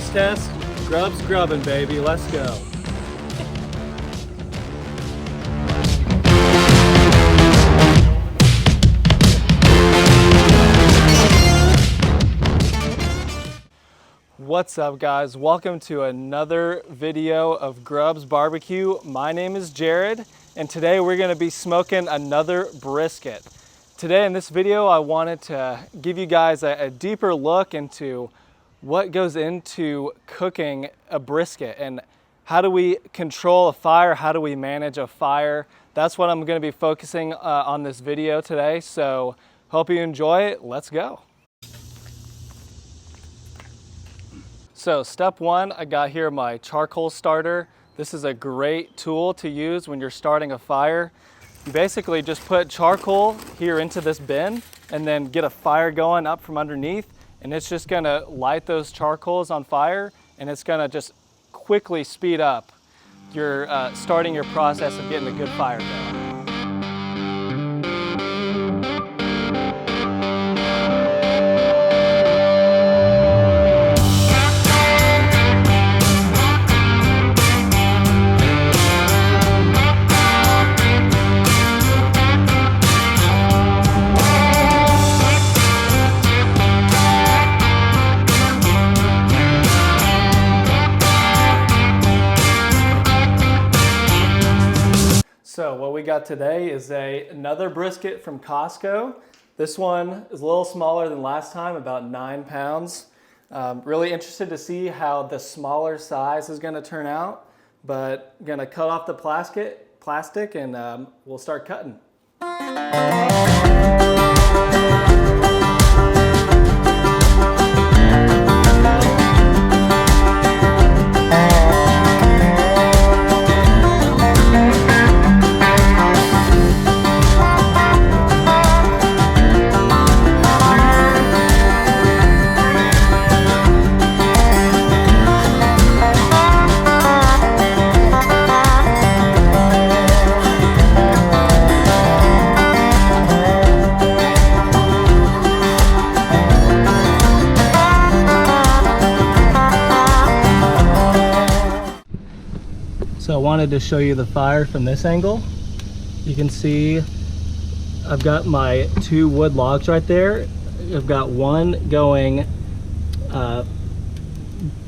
Taste test. Grubbs grubbing, baby. Let's go. What's up, guys? Welcome to another video of Grubbs BBQ. My name is Jared, and today we're going to be smoking another brisket. Today in this video, I wanted to give you guys a deeper look into what goes into cooking a brisket and how do we control a fire, how do we manage a fire. That's what I'm going to be focusing on this video today, so hope you enjoy it. Let's go. So step one, I got here my charcoal starter. This is a great tool to use when you're starting a fire. You basically just put charcoal here into this bin and then get a fire going up from underneath, and it's just gonna light those charcoals on fire, and it's gonna just quickly speed up your starting your process of getting a good fire going. So what we got today is another brisket from Costco. This one is a little smaller than last time, about 9 pounds. Really interested to see how the smaller size is gonna turn out, but I'm gonna cut off the plastic and we'll start cutting. So I wanted to show you the fire from this angle. You can see I've got my 2 wood logs right there. I've got one going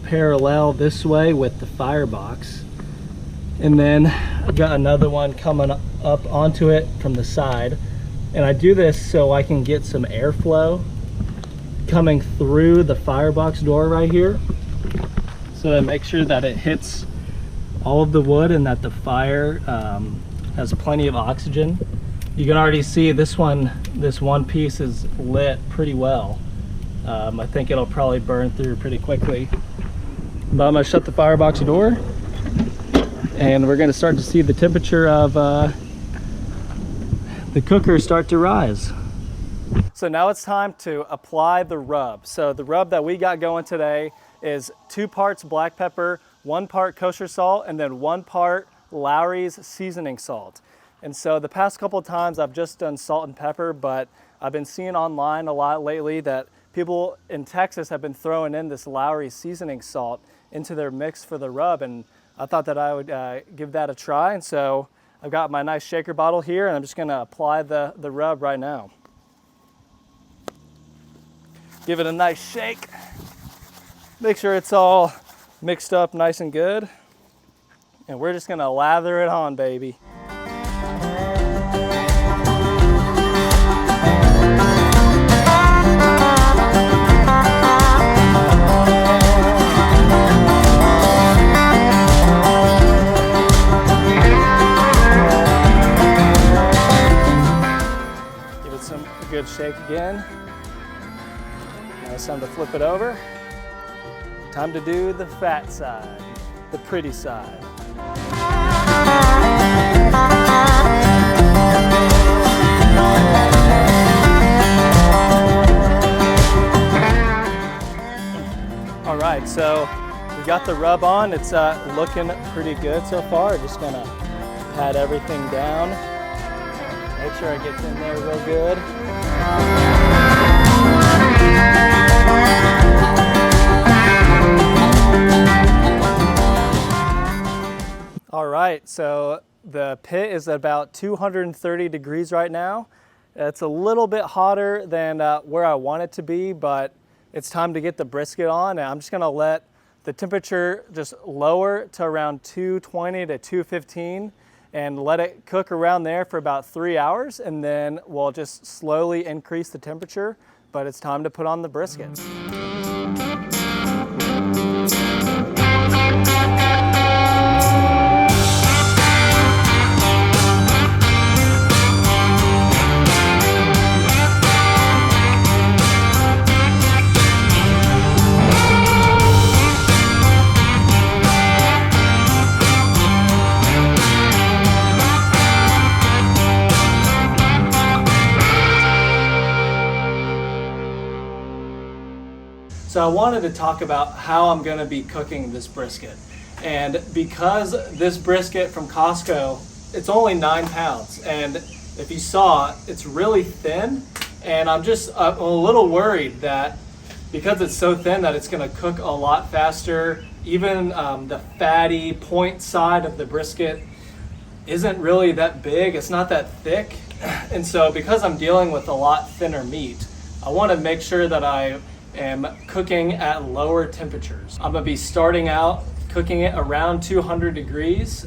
parallel this way with the firebox. And then I've got another one coming up onto it from the side. And I do this so I can get some airflow coming through the firebox door right here. So that make sure that it hits all of the wood and that the fire has plenty of oxygen. You can already see this one piece is lit pretty well. I think it'll probably burn through pretty quickly. But I'm gonna shut the firebox door and we're gonna start to see the temperature of the cooker start to rise. So now it's time to apply the rub. So the rub that we got going today is 2 parts black pepper, 1 part kosher salt, and then 1 part Lowry's seasoning salt. And so the past couple of times I've just done salt and pepper, but I've been seeing online a lot lately that people in Texas have been throwing in this Lowry's seasoning salt into their mix for the rub, and I thought that I would give that a try. And so I've got my nice shaker bottle here, and I'm just gonna apply the rub right now. Give it a nice shake. Make sure it's all mixed up nice and good. And we're just gonna lather it on, baby. Give it a good shake again. Now it's time to flip it over. Time to do the fat side, the pretty side. All right, so we got the rub on. It's looking pretty good so far. Just gonna pat everything down. Make sure it gets in there real good. right, so the pit is about 230 degrees right now. It's a little bit hotter than where I want it to be, but it's time to get the brisket on, and I'm just gonna let the temperature just lower to around 220 to 215 and let it cook around there for about 3 hours, and then we'll just slowly increase the temperature, but it's time to put on the briskets. So I wanted to talk about how I'm going to be cooking this brisket. And because this brisket from Costco, it's only 9 pounds. And if you saw, it's really thin. And I'm a little worried that because it's so thin that it's going to cook a lot faster. Even the fatty point side of the brisket isn't really that big. It's not that thick. And so because I'm dealing with a lot thinner meat, I want to make sure that I am cooking at lower temperatures. I'm gonna be starting out cooking it around 200 degrees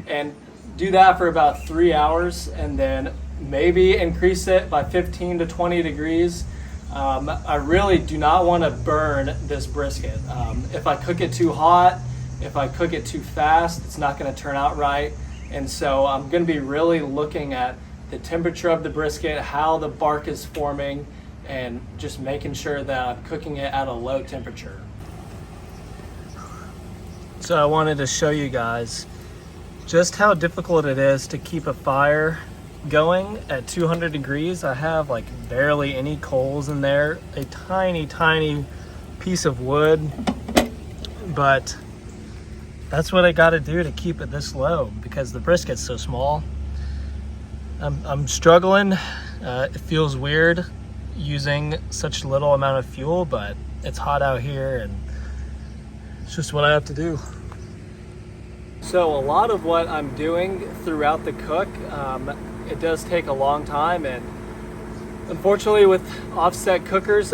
and do that for about 3 hours, and then maybe increase it by 15 to 20 degrees. I really do not want to burn this brisket. If I cook it too hot, if I cook it too fast, it's not going to turn out right. And so I'm going to be really looking at the temperature of the brisket, how the bark is forming, and just making sure that I'm cooking it at a low temperature. So I wanted to show you guys just how difficult it is to keep a fire going at 200 degrees. I have like barely any coals in there, a tiny piece of wood, but that's what I got to do to keep it this low because the brisket's so small. I'm struggling. It feels weird using such little amount of fuel, but it's hot out here and it's just what I have to do. So a lot of what I'm doing throughout the cook, it does take a long time, and unfortunately with offset cookers,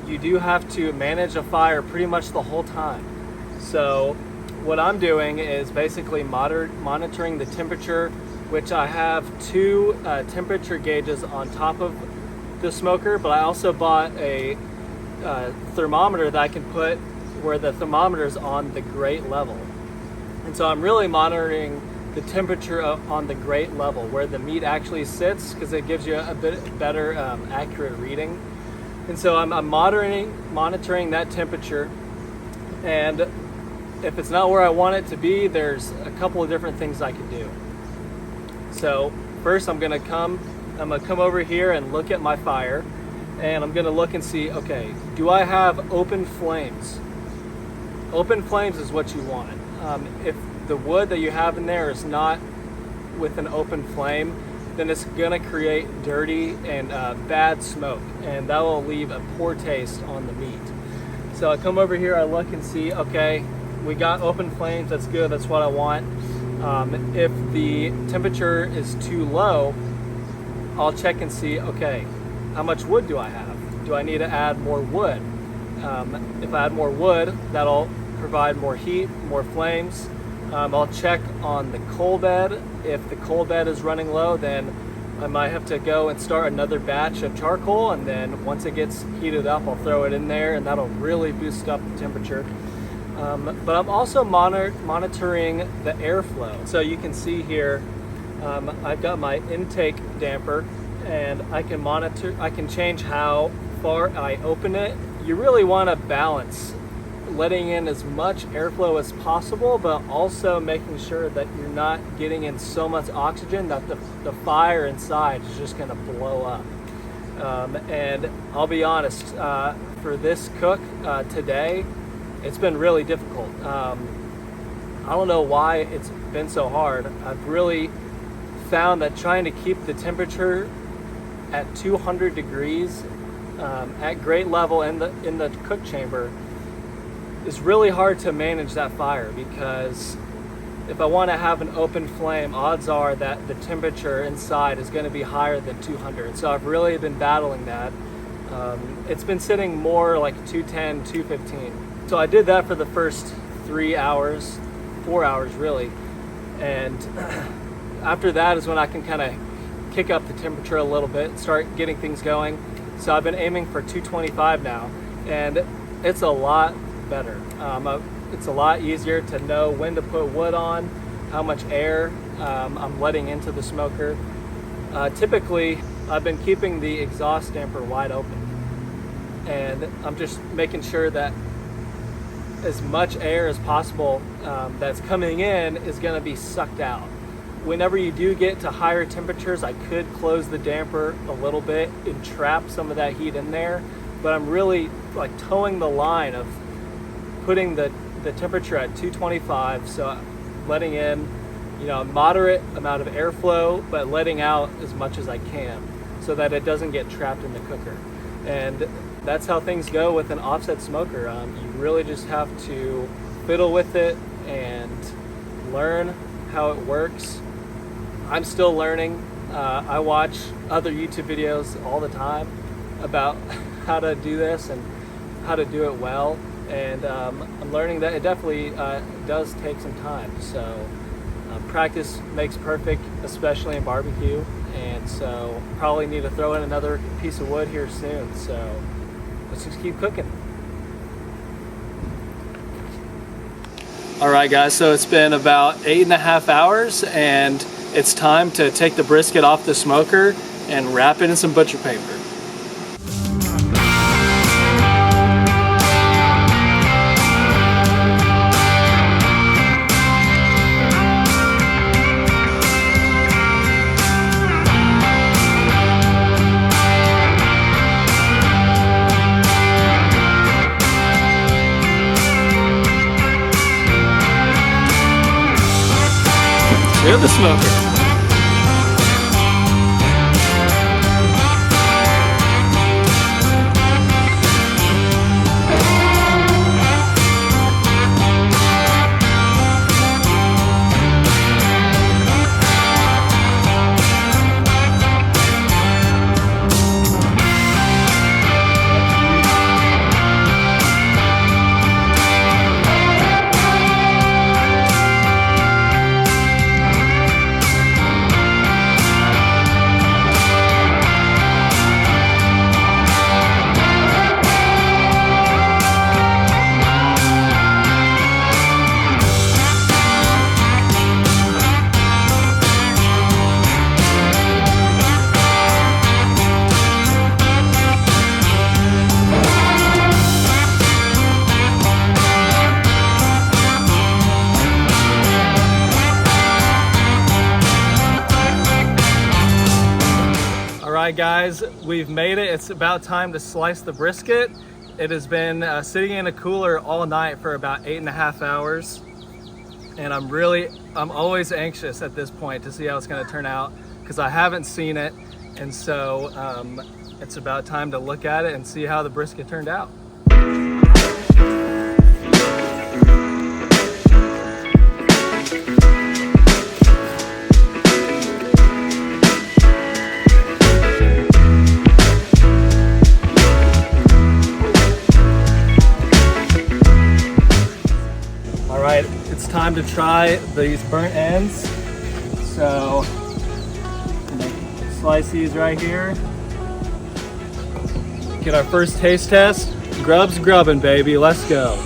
you do have to manage a fire pretty much the whole time. So what I'm doing is basically monitoring the temperature, which I have 2 temperature gauges on top of the smoker, but I also bought a thermometer that I can put where the thermometer is on the grate level. And so I'm really monitoring the temperature on the grate level where the meat actually sits, because it gives you a bit better accurate reading. And so I'm monitoring that temperature, and if it's not where I want it to be, there's a couple of different things I can do. So first I'm gonna come over here and look at my fire, and I'm gonna look and see, okay, do I have open flames? Open flames is what you want. If the wood that you have in there is not with an open flame, then it's gonna create dirty and bad smoke, and that will leave a poor taste on the meat. So I come over here, I look and see, okay, we got open flames, that's good, that's what I want. If the temperature is too low, I'll check and see, okay, how much wood do I have? Do I need to add more wood? If I add more wood, that'll provide more heat, more flames. I'll check on the coal bed. If the coal bed is running low, then I might have to go and start another batch of charcoal, and then once it gets heated up, I'll throw it in there, and that'll really boost up the temperature. But I'm also monitoring the airflow. So you can see here, I've got my intake damper, and I can change how far I open it. You really want to balance letting in as much airflow as possible, but also making sure that you're not getting in so much oxygen that the fire inside is just going to blow up. And I'll be honest, for this cook today, it's been really difficult. I don't know why it's been so hard. I've really found that trying to keep the temperature at 200 degrees at grate level in the cook chamber is really hard to manage that fire, because if I want to have an open flame, odds are that the temperature inside is going to be higher than 200. So I've really been battling that. It's been sitting more like 210, 215. So I did that for the first 3 hours, 4 hours really. And after that is when I can kind of kick up the temperature a little bit, start getting things going. So I've been aiming for 225 now, and it's a lot better. It's a lot easier to know when to put wood on, how much air I'm letting into the smoker. Typically, I've been keeping the exhaust damper wide open, and I'm just making sure that as much air as possible that's coming in is going to be sucked out. Whenever you do get to higher temperatures, I could close the damper a little bit and trap some of that heat in there, but I'm really like towing the line of putting the temperature at 225, so letting in, you know, a moderate amount of airflow, but letting out as much as I can so that it doesn't get trapped in the cooker. And that's how things go with an offset smoker. You really just have to fiddle with it and learn how it works. I'm still learning. I watch other YouTube videos all the time about how to do this and how to do it well. And I'm learning that it definitely does take some time. So practice makes perfect, especially in barbecue. And so probably need to throw in another piece of wood here soon. So let's just keep cooking. All right, guys, so it's been about 8.5 hours, and it's time to take the brisket off the smoker and wrap it in some butcher paper. To the smoker. Alright guys, we've made it. It's about time to slice the brisket. It has been sitting in a cooler all night for about 8.5 hours. And I'm always anxious at this point to see how it's going to turn out because I haven't seen it. And so it's about time to look at it and see how the brisket turned out. It's time to try these burnt ends. So slice these right here. Get our first taste test. Grubbs grubbin', baby. Let's go.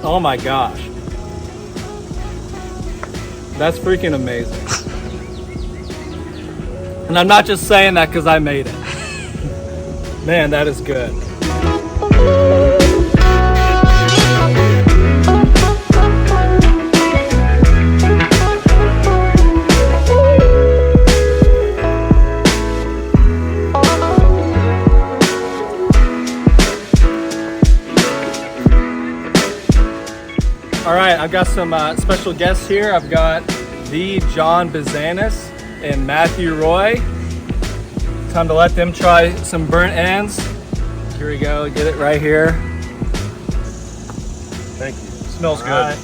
Oh my gosh. That's freaking amazing. And I'm not just saying that because I made it. Man, that is good. All right, I've got some special guests here. I've got the John Bazanis and Matthew Roy. Time to let them try some burnt ends. Here we go, get it right here. Thank you. Smells good. Right.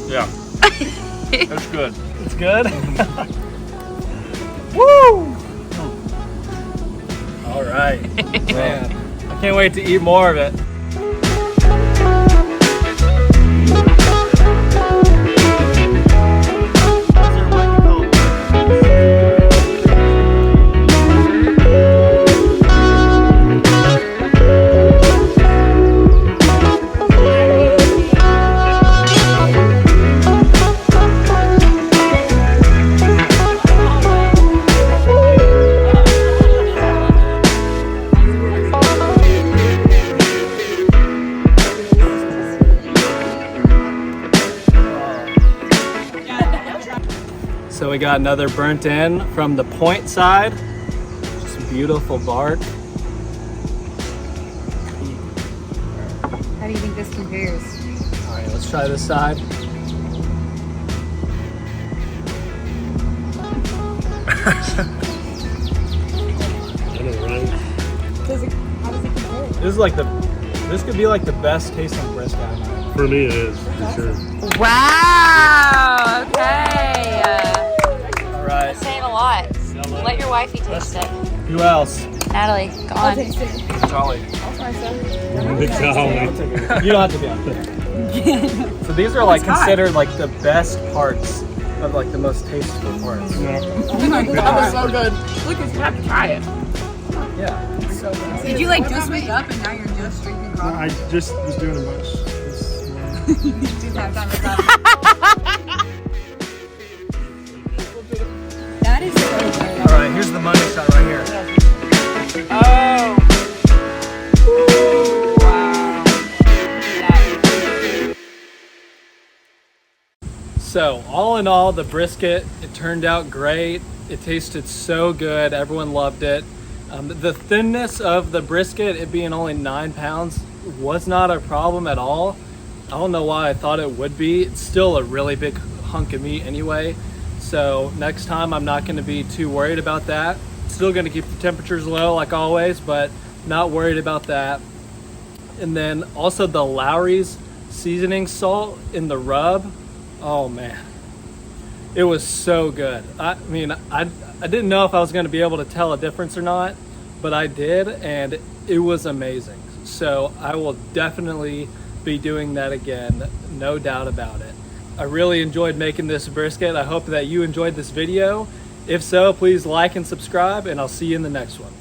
Yeah. That's good. It's good? Woo! All right. Man, I can't wait to eat more of it. So we got another burnt end from the point side. Just beautiful bark. How do you think this compares? All right, let's try this side. How does it compare? This is like this could be like the best tasting brisket I've had. For me, it is, for sure. Wow. Okay. All right. Saying a lot. Let your wifey taste it. Who else? Natalie, go on. Charlie. Charlie. You don't have to be on there. So these are like considered like the best parts of like the most tasteful parts. Yeah. Oh my God. That was so good. Look, you have to try it. Yeah. So good. Did you like just wake up and now you're just drinking coffee? I just was doing a bunch. Just have time to coffee. That is so good. All right, here's the money shot right here. Oh. Ooh, wow. So all in all, the brisket, it turned out great. It tasted so good. Everyone loved it. The thinness of the brisket, it being only 9 pounds, was not a problem at all. I don't know why I thought it would be. It's still a really big hunk of meat anyway. So next time I'm not gonna be too worried about that. Still gonna keep the temperatures low like always, but not worried about that. And then also the Lowry's seasoning salt in the rub. Oh man, it was so good. I mean, I didn't know if I was gonna be able to tell a difference or not, but I did, and it was amazing. So I will definitely be doing that again, no doubt about it. I really enjoyed making this brisket. I hope that you enjoyed this video. If so, please like and subscribe, and I'll see you in the next one.